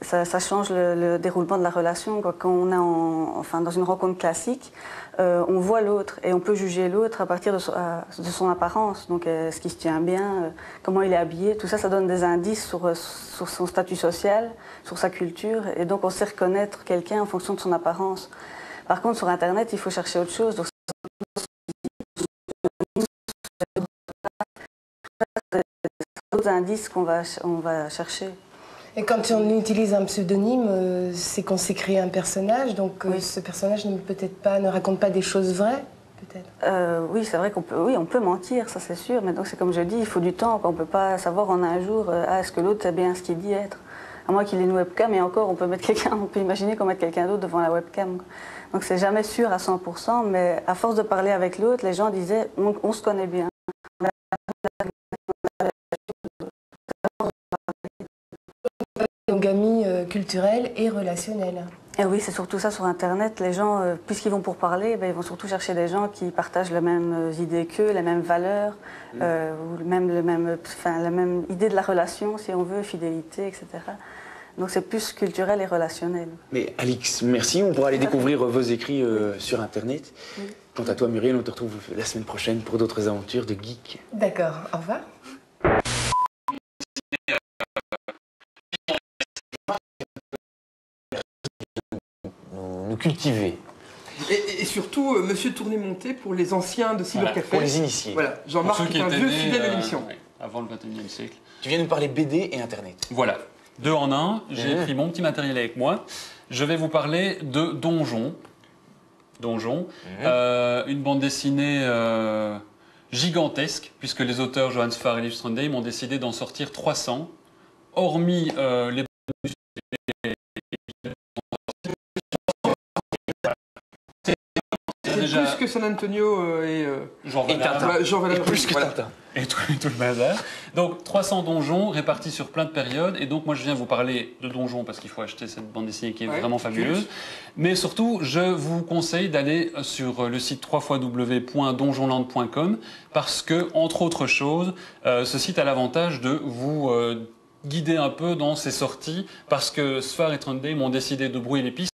ça change le déroulement de la relation. Quand on est dans une rencontre classique, on voit l'autre et on peut juger l'autre à partir de son apparence. Donc, est-ce qu'il se tient bien, comment il est habillé, tout ça, ça donne des indices sur son statut social, sur sa culture. Et donc, on sait reconnaître quelqu'un en fonction de son apparence. Par contre, sur Internet, il faut chercher autre chose. Donc, d'autres indices qu'on va chercher. Et quand on utilise un pseudonyme, c'est qu'on s'est créé un personnage, donc ce personnage ne raconte pas des choses vraies, peut-être. Oui, c'est vrai on peut mentir, ça c'est sûr, mais donc c'est comme je dis, il faut du temps, on ne peut pas savoir en un jour, est-ce que l'autre sait bien ce qu'il dit être. À moins qu'il ait une webcam, et encore, on peut imaginer qu'on mette quelqu'un d'autre devant la webcam. Donc c'est jamais sûr à 100%, mais à force de parler avec l'autre, les gens disaient, on se connaît bien. Monogamie culturelle et relationnelle. Et oui, c'est surtout ça sur Internet. Les gens, puisqu'ils vont pour parler, ils vont surtout chercher des gens qui partagent les mêmes idées qu'eux, les mêmes valeurs, ou la même idée de la relation, si on veut, fidélité, etc. Donc c'est plus culturel et relationnel. Mais Alix, merci. On pourra aller découvrir vos écrits sur Internet. Oui. Quant à toi, Muriel, on te retrouve la semaine prochaine pour d'autres aventures de geek. D'accord, au revoir. Nous cultiver. Et surtout, Monsieur Tourné-Monté pour les anciens de Cybercafé. Pour les initiés. Voilà, Jean-Marc est un vieux fidèle de l'émission. Avant le 21e siècle. Tu viens nous parler BD et Internet. Voilà, 2 en 1. J'ai pris mon petit matériel avec moi. Je vais vous parler de Donjon. Une bande dessinée gigantesque, puisque les auteurs Johannes Farr et Liv Strandheim ont décidé d'en sortir 300, hormis les déjà... plus que San Antonio et Jean Valin. Plus que Tintin. Et tout le bazar. Donc 300 donjons répartis sur plein de périodes. Et donc moi je viens vous parler de donjons parce qu'il faut acheter cette bande dessinée qui est vraiment fabuleuse. Mais surtout, je vous conseille d'aller sur le site www.donjonland.com parce que, entre autres choses, ce site a l'avantage de vous guider un peu dans ses sorties parce que Farr et Trondheim ont décidé de brouiller les pistes.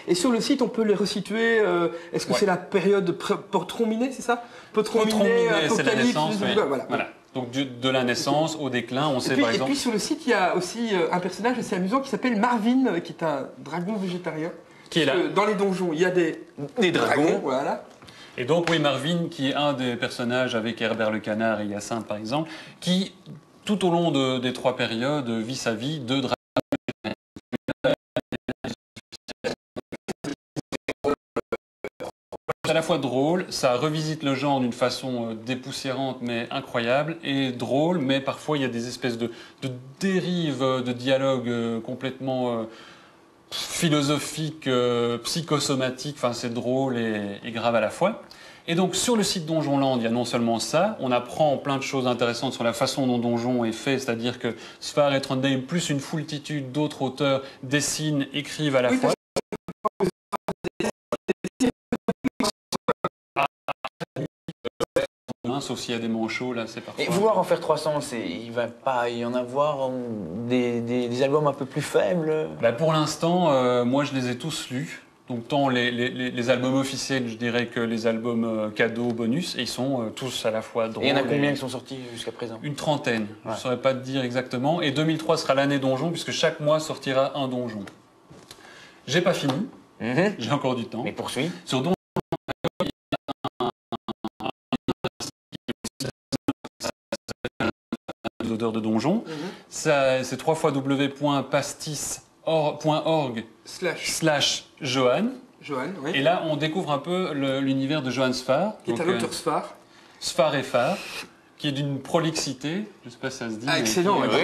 Et sur le site, on peut les resituer. Est-ce que c'est la période Potron-Minet, c'est ça? Potron-Minet, c'est la naissance. Voilà. Donc de la naissance au déclin, on sait par exemple. Et puis sur le site, il y a aussi un personnage assez amusant qui s'appelle Marvin, qui est un dragon végétarien. Qui est là. Dans les donjons, il y a des dragons. Voilà. Et donc oui, Marvin, qui est un des personnages avec Herbert le Canard et Hyacinthe par exemple, qui tout au long des 3 périodes vit sa vie de dragon. C'est à la fois drôle, ça revisite le genre d'une façon dépoussiérante mais incroyable, et drôle, mais parfois il y a des espèces de dérives de dialogue complètement philosophiques, psychosomatiques, enfin c'est drôle et grave à la fois. Et donc sur le site Donjonland, il y a non seulement ça, on apprend plein de choses intéressantes sur la façon dont Donjon est fait, c'est-à-dire que Farr et Trondheim plus une foultitude d'autres auteurs dessinent, écrivent à la fois. Sauf s'il y a des manchots, là, c'est parfois... Et vouloir en faire 300, il va pas y en avoir des albums un peu plus faibles? Pour l'instant, moi, je les ai tous lus. Donc, tant les albums officiels, je dirais, que les albums cadeaux, bonus. Et ils sont tous à la fois drôles. Et il y en a combien qui sont sortis jusqu'à présent? Une trentaine. Ouais. Je ne saurais pas te dire exactement. Et 2003 sera l'année donjon, puisque chaque mois sortira un donjon. J'ai pas fini. J'ai encore du temps. Mais poursuis. Sur Donjon, auteurs de donjons. C'est www.pastis.org/Johan. Oui. Et là, on découvre un peu l'univers de Johannes Farr. Qui est un auteur Farr. Farr et Farr, qui est d'une prolixité, je ne sais pas si ça se dit. Excellent, il y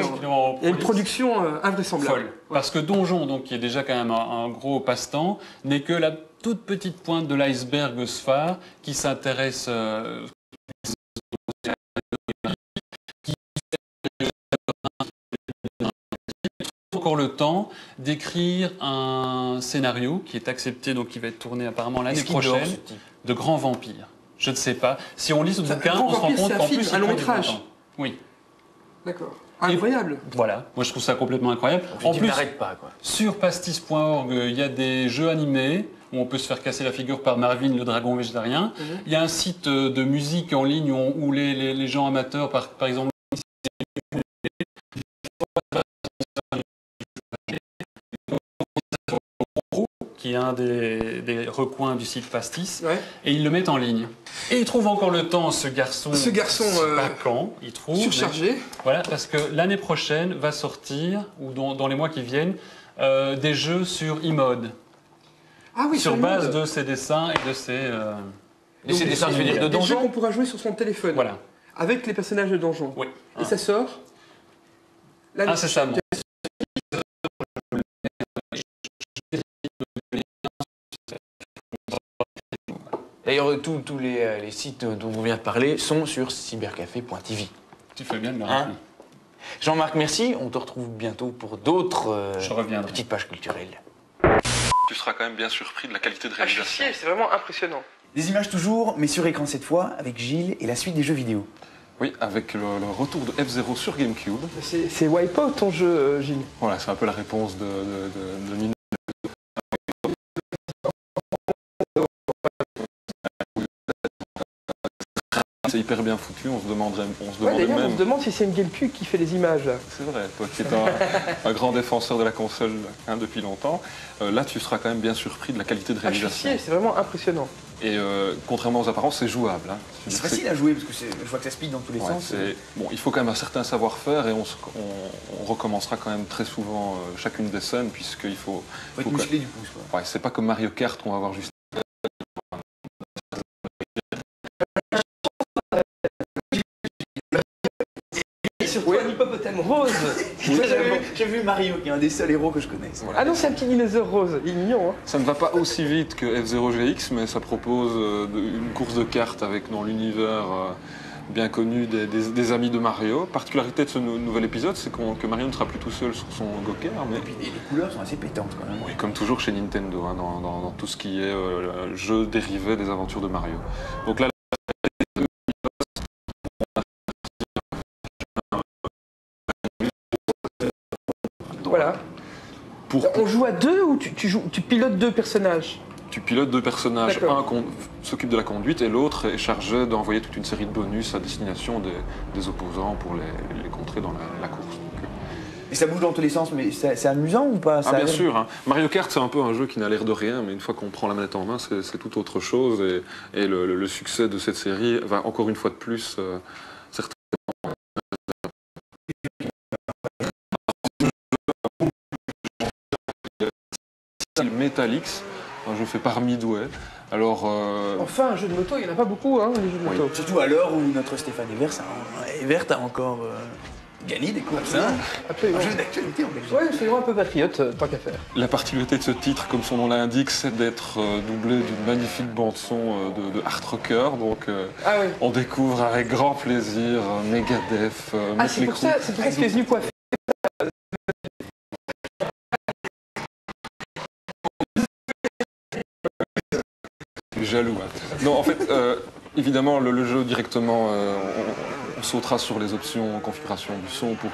a une production invraisemblable. Folle. Parce que Donjon, donc, qui est déjà quand même un gros passe-temps, n'est que la toute petite pointe de l'iceberg Farr qui s'intéresse... encore le temps d'écrire un scénario qui est accepté, donc qui va être tourné apparemment l'année prochaine, de Grand Vampire. Je ne sais pas. Si on lit ce bouquin, on se rend compte qu'en plus, un long métrage. Oui. D'accord. Incroyable. Voilà, moi je trouve ça complètement incroyable. En plus, n'arrête pas, quoi. Sur pastis.org, il y a des jeux animés où on peut se faire casser la figure par Marvin, le dragon végétarien. Il y a un site de musique en ligne où les gens amateurs, par exemple, qui est un des recoins du site Pastis, et ils le mettent en ligne. Et il trouve encore le temps, ce garçon pas quand, il trouve, surchargé. Voilà, parce que l'année prochaine va sortir, ou dans les mois qui viennent, des jeux sur e-mode. Ah oui, sur base de ses dessins et de ses... Et ces dessins, je veux dire, de donjons. Des jeux qu'on pourra jouer sur son téléphone. Voilà. Avec les personnages de donjons. Oui. Et ça sort D'ailleurs, tous les sites dont on vient de parler sont sur cybercafé.tv. Tu fais bien de le rappeler. Jean-Marc, merci. On te retrouve bientôt pour d'autres petites pages culturelles. Tu seras quand même bien surpris de la qualité de réalisation. C'est vraiment impressionnant. Des images toujours, mais sur écran cette fois, avec Gilles et la suite des jeux vidéo. Oui, avec le retour de F-Zero sur GameCube. C'est Wipeout ton jeu, Gilles. Voilà, c'est un peu la réponse de Nintendo. C'est hyper bien foutu, on se demande même. On se demande si c'est une GameCube qui fait les images. C'est vrai, toi qui es un grand défenseur de la console depuis longtemps, là tu seras quand même bien surpris de la qualité de réalisation. C'est vraiment impressionnant. Et contrairement aux apparences, c'est jouable. Hein. C'est facile à jouer parce que je vois que ça speed dans tous les sens. Bon, il faut quand même un certain savoir-faire et on recommencera quand même très souvent chacune des scènes puisqu'il faut... Faut être musclé du pouce. Ouais, c'est pas comme Mario Kart qu'on va avoir juste... Un hippopotame rose. J'ai vu Mario, qui est un des seuls héros que je connaisse. Voilà. Ah non, c'est un petit dinosaure rose, il est mignon. Hein. Ça ne va pas aussi vite que F-Zero GX, mais ça propose une course de cartes avec dans l'univers bien connu des amis de Mario. Particularité de ce nouvel épisode, c'est que Mario ne sera plus tout seul sur son Go-Kart. Mais... Et les couleurs sont assez pétantes quand même. Oui, comme toujours chez Nintendo, hein, dans tout ce qui est jeu dérivé des aventures de Mario. Donc là, voilà. On joue à deux ou tu pilotes deux personnages? Tu pilotes deux personnages, un s'occupe de la conduite et l'autre est chargé d'envoyer toute une série de bonus à destination des opposants pour les contrer dans la course. Et ça bouge dans tous les sens, mais c'est amusant ou pas? Bien sûr. Hein. Mario Kart, c'est un peu un jeu qui n'a l'air de rien, mais une fois qu'on prend la manette en main, c'est tout autre chose. Et le succès de cette série va encore une fois de plus certainement... Metalix, un jeu fait par Midway. Alors, enfin, un jeu de moto, il n'y en a pas beaucoup, hein, les jeux de moto. Surtout à l'heure où notre Stéphane Evert a encore gagné des courses. Hein. Un jeu d'actualité en Belgique. Oui, c'est vraiment un peu patriote, tant qu'à faire. La particularité de ce titre, comme son nom l'indique, c'est d'être doublé d'une magnifique bande-son de hard rocker. Donc, on découvre avec grand plaisir Megadeth. C'est pour ça que tu es venu coiffer. Jaloux. Hein. Non, en fait, évidemment, le jeu directement, on sautera sur les options configuration du son pour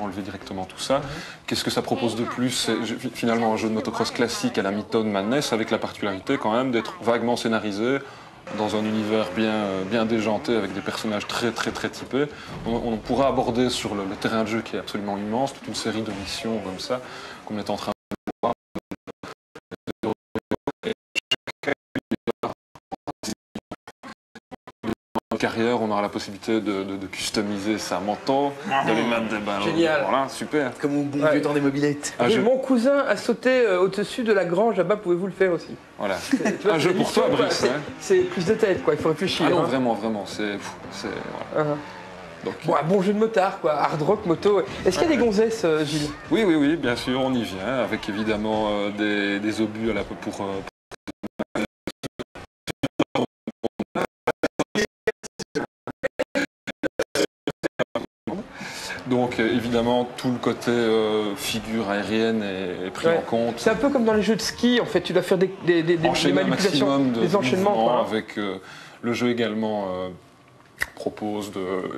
enlever directement tout ça. Qu'est-ce que ça propose de plus? C'est finalement un jeu de motocross classique à la Mython Madness, avec la particularité quand même d'être vaguement scénarisé dans un univers bien déjanté avec des personnages très typés. On pourra aborder sur le terrain de jeu qui est absolument immense toute une série de missions comme ça qu'on est en train de voir. Carrière, on aura la possibilité de customiser sa moto, de lui mettre des ballons. Génial. Voilà, super. Comme au bon vieux temps des mobilettes. Mon cousin a sauté au-dessus de la grange là-bas, pouvez-vous le faire aussi? Voilà. Un jeu pour toi, Brice. C'est plus de tête, quoi. Il faut réfléchir. Ah non, vraiment. C'est. Voilà. Donc, un bon jeu de motard, quoi. Hard rock, moto. Est-ce qu'il y a des gonzesses, Gilles? Oui, bien sûr, on y vient, avec évidemment des obus pour Donc évidemment, tout le côté figure aérienne est pris en compte. C'est un peu comme dans les jeux de ski, en fait, tu dois faire des manipulations, des enchaînements. Quoi. Avec le jeu également propose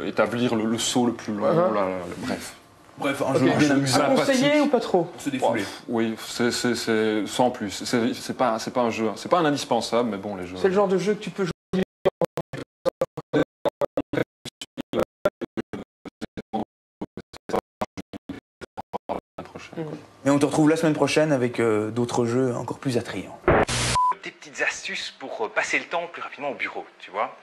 d'établir le saut le plus long, bref. Bref, un jeu bien amusant. À conseiller ou pas trop? Se défouler. Oui, c'est sans plus. C'est pas un jeu, c'est pas un indispensable, mais bon, les jeux. C'est le genre de jeu que tu peux jouer. Mais on te retrouve la semaine prochaine avec d'autres jeux encore plus attrayants. Des petites astuces pour passer le temps plus rapidement au bureau, tu vois.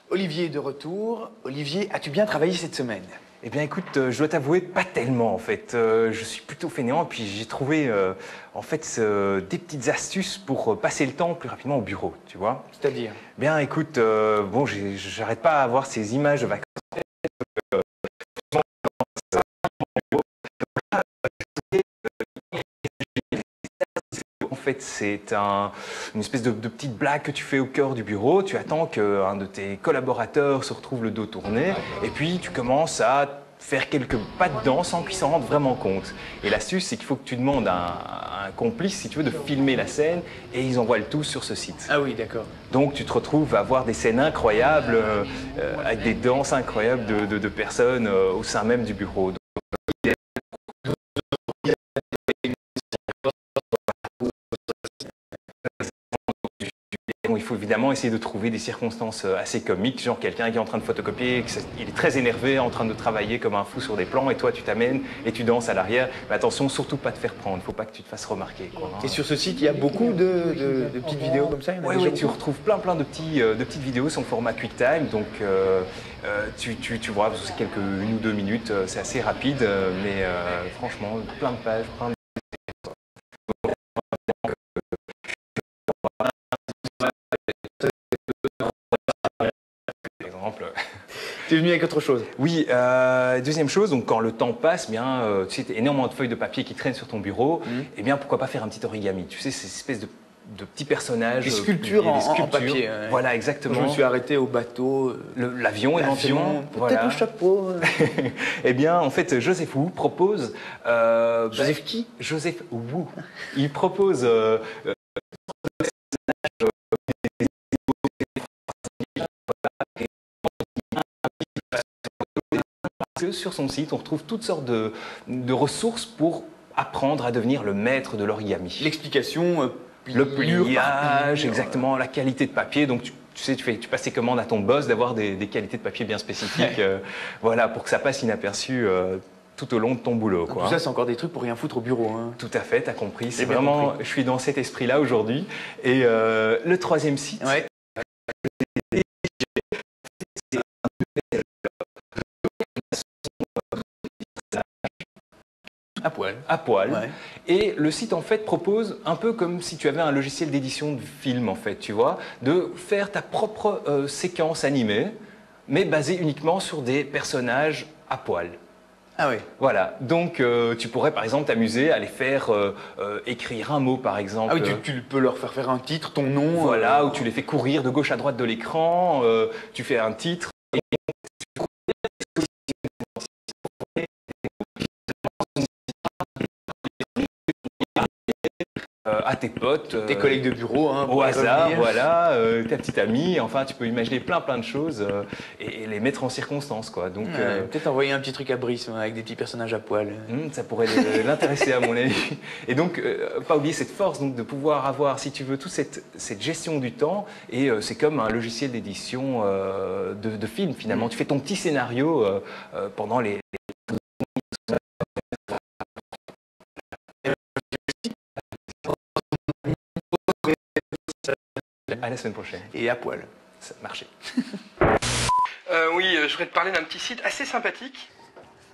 Olivier est de retour. Olivier, as-tu bien travaillé cette semaine? Eh bien écoute, je dois t'avouer, pas tellement en fait. Je suis plutôt fainéant et puis j'ai trouvé en fait des petites astuces pour passer le temps plus rapidement au bureau, tu vois. C'est-à-dire? Bien écoute, bon, j'arrête pas à voir ces images de vacances. En fait, c'est une espèce de petite blague que tu fais au cœur du bureau. Tu attends qu'un de tes collaborateurs se retrouve le dos tourné et puis tu commences à faire quelques pas dedans sans qu'il s'en rende vraiment compte. Et l'astuce, c'est qu'il faut que tu demandes à un complice, si tu veux, de filmer la scène et ils envoient le tout sur ce site. Ah oui, d'accord. Donc tu te retrouves à voir des scènes incroyables, avec des danses incroyables de personnes au sein même du bureau. Il faut évidemment essayer de trouver des circonstances assez comiques, genre quelqu'un qui est en train de photocopier, il est très énervé, en train de travailler comme un fou sur des plans, et toi tu t'amènes et tu danses à l'arrière. Mais attention, surtout pas te faire prendre, il ne faut pas que tu te fasses remarquer. Quoi, hein. Et sur ce site, il y a beaucoup de petites vidéos comme ça? Oui, tu retrouves plein de petites vidéos, son format QuickTime, donc tu vois, c'est une ou deux minutes, c'est assez rapide, mais franchement, plein de pages, plein de... Tu es venu avec autre chose? Oui, deuxième chose, donc quand le temps passe, bien, tu sais, énormément de feuilles de papier qui traînent sur ton bureau, et bien pourquoi pas faire un petit origami? Tu sais, ces espèces de petits personnages. Des sculptures en papier. Voilà, exactement. Je me suis arrêté au bateau. L'avion, éventuellement. Peut-être le chapeau. Eh bien, en fait, Joseph Wu propose... Joseph qui? Joseph Wu. Il propose... Sur son site, on retrouve toutes sortes de ressources pour apprendre à devenir le maître de l'origami. L'explication, le pliage, exactement, la qualité de papier. Donc tu sais, tu passes tes commandes à ton boss d'avoir des qualités de papier bien spécifiques, voilà, pour que ça passe inaperçu tout au long de ton boulot. Quoi. Tout ça, c'est encore des trucs pour rien foutre au bureau. Hein. Tout à fait, t'as compris. C'est vraiment, compris. Je suis dans cet esprit-là aujourd'hui. Et le troisième site. Ouais. À poil. Ouais. Et le site en fait propose un peu comme si tu avais un logiciel d'édition de film en fait, tu vois, de faire ta propre séquence animée, mais basée uniquement sur des personnages à poil. Ah oui. Voilà, donc tu pourrais par exemple t'amuser à les faire écrire un mot par exemple. Ah oui, tu peux leur faire un titre, ton nom. Voilà, ou tu les fais courir de gauche à droite de l'écran, tu fais un titre. À tes potes, tes collègues de bureau, hein, au hasard, voilà, ta petite amie, enfin tu peux imaginer plein de choses et les mettre en circonstance quoi. Donc peut-être envoyer un petit truc à Brice avec des petits personnages à poil. Ça pourrait l'intéresser à mon avis. Et donc pas oublier cette force donc de pouvoir avoir, si tu veux, toute cette gestion du temps et c'est comme un logiciel d'édition de film finalement. Tu fais ton petit scénario pendant les à la semaine prochaine. Et à poil. Ça a marché. Oui, je voudrais te parler d'un petit site assez sympathique.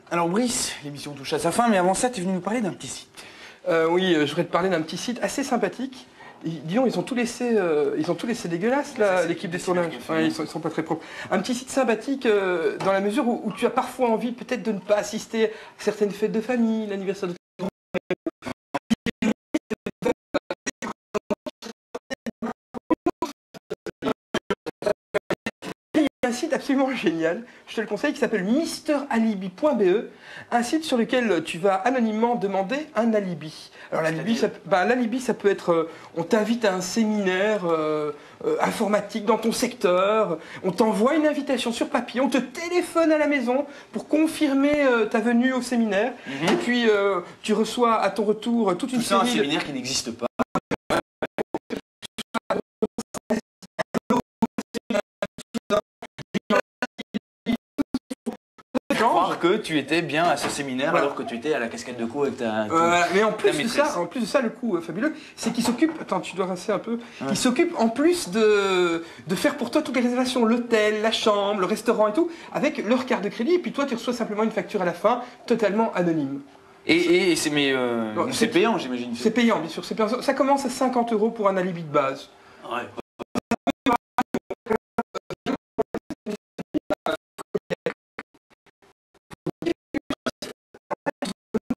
Alors Brice, l'émission touche à sa fin, mais avant ça, tu es venu nous parler d'un petit site. Oui, je voudrais te parler d'un petit site assez sympathique. Et, dis donc, ils ont tout laissé dégueulasse, là, l'équipe des tournages. Enfin, ils sont pas très propres. Un petit site sympathique dans la mesure où tu as parfois envie peut-être de ne pas assister à certaines fêtes de famille, l'anniversaire de Un site absolument génial, je te le conseille, qui s'appelle MrAlibi.be, un site sur lequel tu vas anonymement demander un alibi. Alors l'alibi, ça peut être, on t'invite à un séminaire informatique dans ton secteur, on t'envoie une invitation sur papier, on te téléphone à la maison pour confirmer ta venue au séminaire, et puis tu reçois à ton retour toute une série... un séminaire qui n'existe pas. Croire que tu étais bien à ce séminaire alors que tu étais à la cascade de cou avec ta mais en plus de ça, le coup fabuleux, c'est qu'ils s'occupent, attends, tu dois rincer un peu, ils s'occupent en plus de faire pour toi toutes les réservations, l'hôtel, la chambre, le restaurant et tout, avec leur carte de crédit, et puis toi tu reçois simplement une facture à la fin, totalement anonyme. Et c'est payant, j'imagine. C'est payant, bien sûr, c'est payant. Ça commence à 50 € pour un alibi de base. Ouais.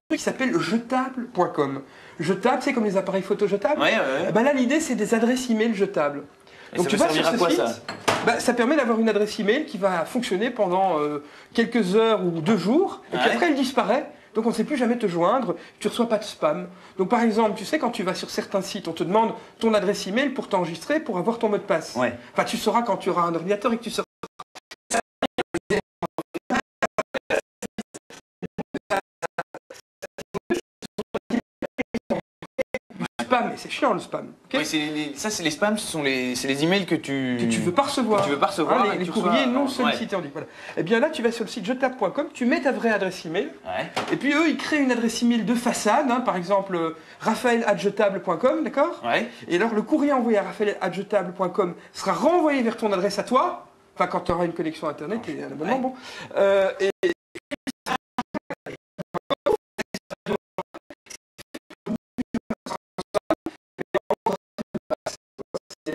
Qui s'appelle jetable.com. Jetable, c'est comme les appareils photo jetables. Ouais. Ben là, l'idée, c'est des adresses email jetables. Donc tu vas sur ce site, ça permet d'avoir une adresse email qui va fonctionner pendant quelques heures ou 2 jours, et puis après elle disparaît. Donc on ne sait plus jamais te joindre, tu ne reçois pas de spam. Donc par exemple, tu sais, quand tu vas sur certains sites, on te demande ton adresse email pour t'enregistrer, pour avoir ton mot de passe. Ouais. Enfin, tu sauras quand tu auras un ordinateur et que tu sauras. Mais c'est chiant le spam. Okay, ça, c'est les spams, c'est les emails que tu veux pas recevoir. Les courriers non sollicités. Voilà. Et bien là, tu vas sur le site jetable.com, tu mets ta vraie adresse email. Et puis eux, ils créent une adresse email de façade, par exemple raphaël@jetable.com, d'accord. Et alors le courrier envoyé à raphaël@jetable.com sera renvoyé vers ton adresse à toi. Enfin, quand tu auras une connexion internet et un abonnement, bon.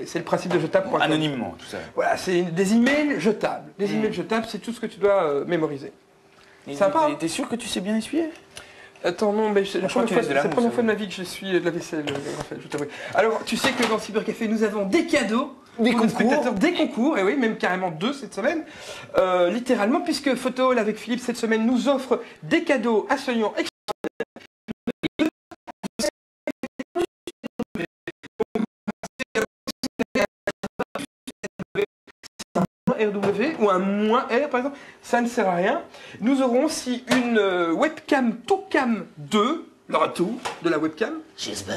C'est le principe de jetable.com. Anonymement, tout ça. Voilà, c'est des emails jetables. Des emails jetables, c'est tout ce que tu dois mémoriser. Sympa. T'es sûr que tu sais bien essuyer? Attends, non, mais c'est la première fois de ma vie que je suis de la vaisselle, Raphaël, je t'avoue. Alors, tu sais que dans Cybercafé, nous avons des cadeaux. Des concours, et oui, même carrément 2 cette semaine. Littéralement, puisque Photo Hall avec Philippe cette semaine nous offre des cadeaux absolument extraordinaires. RW ou un -R par exemple, ça ne sert à rien. Nous aurons aussi une webcam Toucam 2, le retour de la webcam.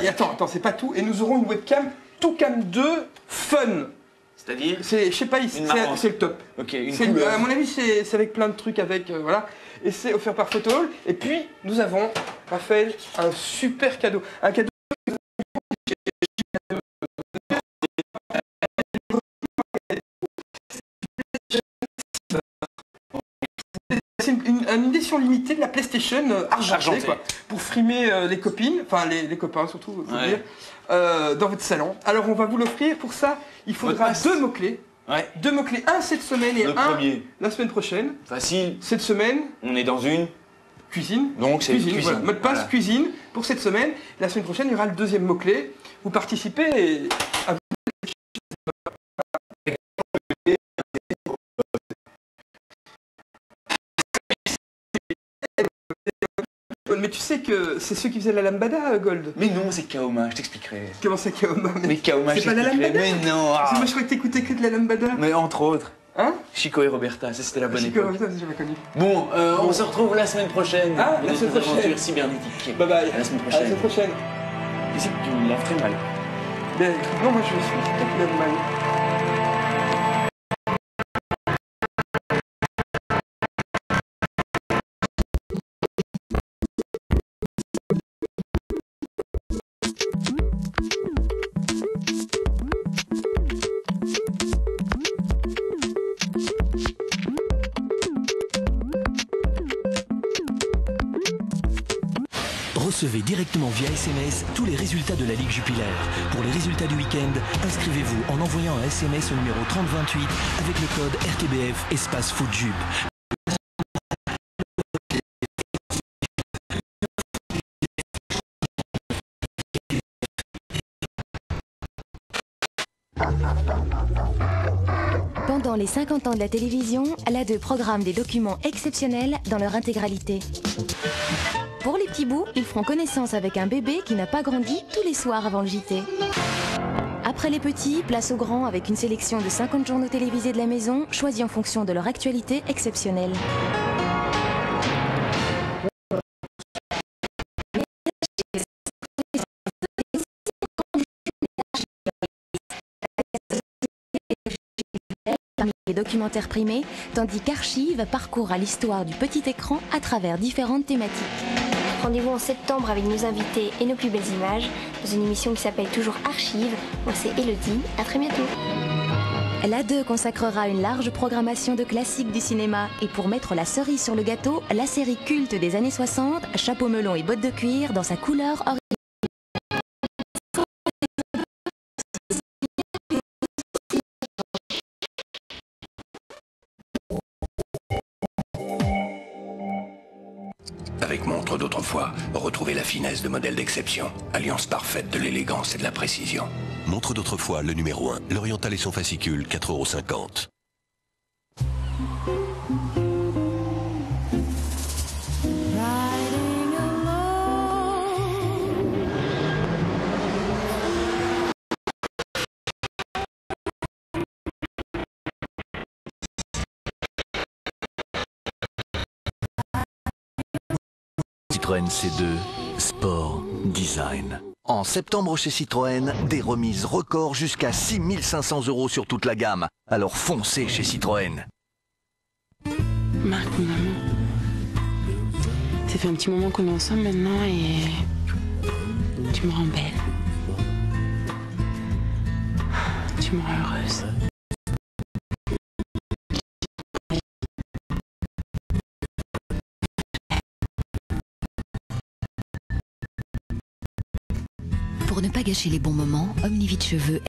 Et attends, c'est pas tout. Et nous aurons une webcam Toucam 2 Fun. C'est-à-dire je sais pas, c'est le top. Ok, à mon avis, c'est avec plein de trucs avec, voilà. Et c'est offert par Photo Hall. Et puis, nous avons, Raphaël, un super cadeau. Un cadeau. C'est une édition limitée de la PlayStation argentée. Quoi, pour frimer les copines, enfin les copains surtout, faut dire, dans votre salon. Alors on va vous l'offrir. Pour ça, il faudra 2 mots-clés. 2 mots-clés, un cette semaine et premier la semaine prochaine. Facile. Cette semaine, on est dans une cuisine. Donc c'est cuisine. Voilà. Mot de passe cuisine pour cette semaine. La semaine prochaine, il y aura le 2e mot-clé. Vous participez à mais tu sais que c'est ceux qui faisaient la lambada, Gold. Mais non, c'est Kaoma, je t'expliquerai. Comment c'est Kaoma? Mais Kaoma, c'est pas la lambada. Mais non. Moi je croyais que t'écoutais que de la lambada. Mais entre autres. Hein? Chico et Roberta, ça c'était la bonne Chico époque. Chico et Roberta, j'ai jamais connu. Bon, on se retrouve la semaine prochaine. Ah, la semaine prochaine. Aventure cybernétique. Bye bye. À la semaine prochaine. À la semaine prochaine. Tu sais que tu me laves très mal. Mais non, moi je suis peut-être mal. Recevez directement via SMS tous les résultats de la Ligue Jupiler. Pour les résultats du week-end, inscrivez-vous en envoyant un SMS au numéro 3028 avec le code RTBF espace FootJup. Pendant Fêtant les 50 ans de la télévision, l'A2 programme des documents exceptionnels dans leur intégralité. Pour les petits bouts, ils feront connaissance avec un bébé qui n'a pas grandi tous les soirs avant le JT. Après les petits, place aux grands avec une sélection de 50 journaux télévisés de la maison, choisis en fonction de leur actualité exceptionnelle. Parmi les documentaires primés, tandis qu'Archive parcourra l'histoire du petit écran à travers différentes thématiques. Rendez-vous en septembre avec nos invités et nos plus belles images dans une émission qui s'appelle toujours Archive. Moi c'est Elodie, à très bientôt. L'A2 consacrera une large programmation de classiques du cinéma et pour mettre la cerise sur le gâteau, la série culte des années 60, chapeau melon et bottes de cuir dans sa couleur originale. Avec montre d'autrefois, retrouvez la finesse de modèles d'exception, alliance parfaite de l'élégance et de la précision. Montre d'autrefois, le numéro 1, l'Oriental et son fascicule, 4,50 €. Citroën C2, Sport Design. En septembre chez Citroën, des remises records jusqu'à 6 500 € sur toute la gamme. Alors foncez chez Citroën. Marc, maman, ça fait un petit moment qu'on est ensemble maintenant et tu me rends belle. Tu me rends heureuse. Pour ne pas gâcher les bons moments, Omnivite Cheveux